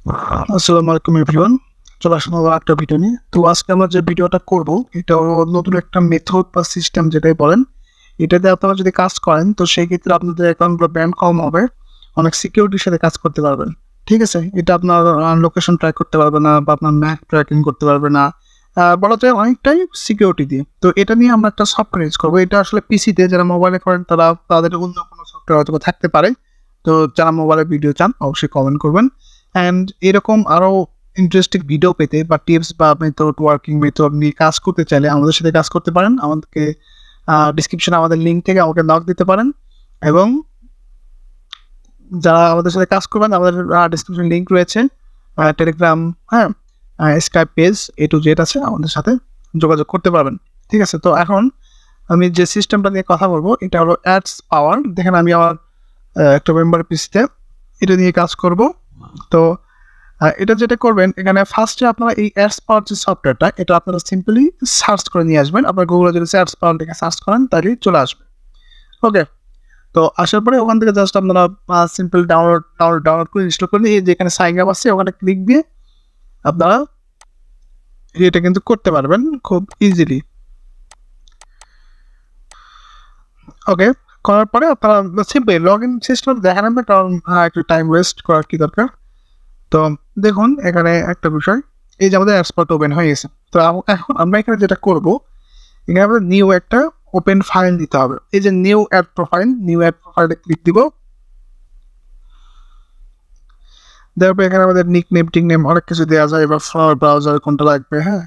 আসসালামু আলাইকুম এভরিওয়ান, চলে আসলাম আবার একটা ভিডিও নিয়ে। তো আজকে আমরা যে ভিডিওটা করব এটা নতুন একটা মেথড বা সিস্টেম যেটাই বলেন, এটাতে আপনারা যদি কাজ করেন তো সেই ক্ষেত্রে আপনাদের অ্যাকাউন্টগুলো ব্যান কম হবে, অনেক সিকিউরিটির সাথে কাজ করতে পারবেন। ঠিক আছে, এটা আপনার লোকেশন ট্র্যাক করতে পারবে না বা আপনার ম্যাপ ট্র্যাকিং করতে পারবে না, বলা যায় অনেকটাই সিকিউরিটি দিয়ে। তো এটা নিয়ে আমরা একটা সফটওয়্যার ইউজ করবো। এটা আসলে পিসিতে যারা মোবাইলে করেন তারা তাদের অন্য কোনো সফটওয়্যার হয়তো থাকতে পারে। তো যারা মোবাইলে ভিডিও চান অবশ্যই কমেন্ট করবেন। অ্যান্ড এরকম আরও ইন্টারেস্টিং ভিডিও পেতে বা টিপস বা মেথড ওয়ার্কিং মেথড নিয়ে কাজ করতে চাইলে আমাদের সাথে কাজ করতে পারেন। আমাদেরকে ডিসক্রিপশনে আমাদের লিঙ্ক থেকে আমাকে নক দিতে পারেন। এবং যারা আমাদের সাথে কাজ করবেন আমাদের ডিসক্রিপশন লিঙ্ক রয়েছে, টেলিগ্রাম, হ্যাঁ, Skype page A to Z আছে, আমাদের সাথে যোগাযোগ করতে পারবেন। ঠিক আছে, তো এখন আমি যে সিস্টেমটা নিয়ে কথা বলবো এটা হলো অ্যাডস পাওয়ার। দেখেন আমি আমার একটা মেম্বার পিসিতে এটা নিয়ে কাজ করব। তো এটা যেটা করবেন, এখানে ফার্স্টে আপনারা এই অ্যাডস পাওয়ার যে সফটওয়্যারটা এটা আপনারা সিম্পলি সার্চ করে নিয়ে আসবেন। আপনার গুগলে যদি অ্যাডস পাওয়ার লিখে সার্চ করেন তাহলেই চলে আসবে। ওকে, তো আসার পরে ওখান থেকে জাস্ট আপনারা সিম্পল ডাউনলোড করে ইনস্টল করে নিয়ে যেখানে সাইন আপ আছে ওখানে ক্লিক দিয়ে আপনারা এটা কিন্তু করতে পারবেন খুব ইজিলি। ওকে, করার পরে আপনারা সিম্পলি লগ ইন সিস্টেম দেখা নেবে, কারণ একটু টাইম ওয়েস্ট করার কি দরকার। তো দেখুন এখানে একটা বিষয়, এই যে আমাদের অ্যাডস পাওয়ার ওপেন হয়ে গেছে। তো এখন আমরা এখানে যেটা করব, এখানে আমরা নিউ একটা ওপেন ফাইল দিতে হবে। এই যে নিউ অ্যাড প্রোফাইলে ক্লিক দিব। দেওয়ার পর এখানে আমাদের নিক নেম টিক নেম অনেক কিছু দেওয়া যায়, এবার ফ্লাওয়ার ব্রাউজার কোনটা লাগবে। হ্যাঁ,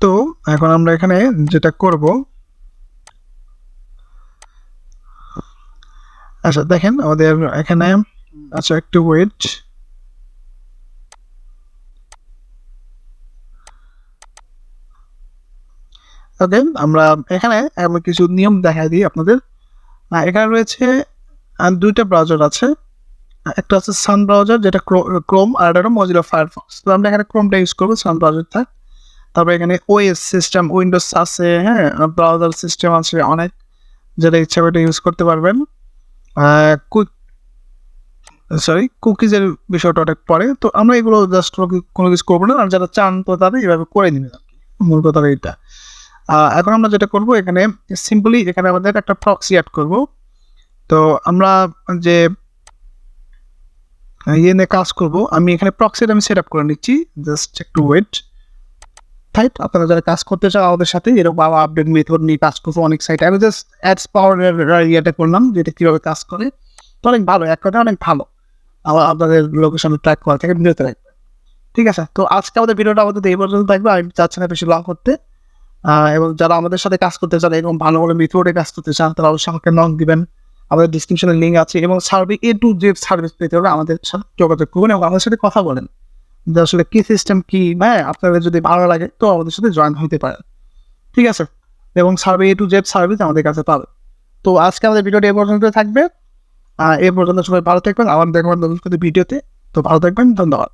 তো এখন আমরা এখানে যেটা করব, আচ্ছা দেখেন আমাদের এখানে, আচ্ছা একটু ওয়েট। ওকে, আমরা এখানে কিছু নিয়ম দেখা দিই আপনাদের। এখানে রয়েছে দুইটা ব্রাউজার আছে, একটা আছে সান ব্রাউজার যেটা ক্রোম, আর একটা হলো মজিলা ফায়ারফক্স। তো আমরা এখানে ক্রোমটা ইউজ করবো, সান ব্রাউজার থাক। তারপরে এখানে ওএস সিস্টেম উইন্ডোজ আছে, হ্যাঁ, ব্রাউজার সিস্টেম আছে অনেক, যেটা ইচ্ছা করে ইউজ করতে পারবেন। কুকিজের বিষয়টা অনেক পরে, তো আমরা এগুলো জাস্ট কোনো কিছু করবো না। আর যারা চান তো তারা এইভাবে করে নেবেন আর কি, মূল কথা এইটা। এখন আমরা যেটা করবো এখানে সিম্পলি এখানে আমাদের একটা প্রক্সি অ্যাড করবো। তো আমরা যে ইয়ে নিয়ে কাজ করবো, আমি এখানে প্রক্সিটা আমি সেট আপ করে নিচ্ছি, জাস্ট একটু ওয়েট। রাইট, আপনারা যারা কাজ করতে চান আমাদের সাথে এরকম আপডেট মেথড নিয়ে কাজ করবো অনেক সাইটে, আমি জাস্ট অ্যাডস পাওয়ারের ইয়েটা করলাম যেটা কীভাবে কাজ করে। তো অনেক ভালো, এক কথা অনেক ভালো, আবার আপনাদের লোকেশন ট্র্যাক করা থেকে বিরত রাখবে। ঠিক আছে, তো আজকে আমাদের ভিডিওটা আমাদের এই পর্যন্ত থাকবে। আমি চাচ্ছি না বেশি লং করতে, এবং যারা আমাদের সাথে কাজ করতে চান এরকম ভালো ভালো মেথডে কাজ করতে চান তারা অবশ্যই আমাকে নক দিবেন। আমাদের ডিসক্রিপশনে লিঙ্ক আছে, এবং A to Z সার্ভিস পেতে হলে আমাদের সাথে যোগাযোগ করবেন এবং আমাদের সাথে কথা বলেন যে আসলে কী সিস্টেম কী, হ্যাঁ, আপনাদের যদি ভালো লাগে তো আমাদের সাথে জয়েন হতে পারেন। ঠিক আছে, এবং A to Z সার্ভিস আমাদের কাছে পাবে। তো আজকে আমাদের ভিডিওটা এ পর্যন্ত থাকবে। এ পর্যন্ত সবাই ভালো থাকবেন, আবার দেখবেন নতুন কোনো ভিডিওতে। তো ভালো থাকবেন, ধন্যবাদ।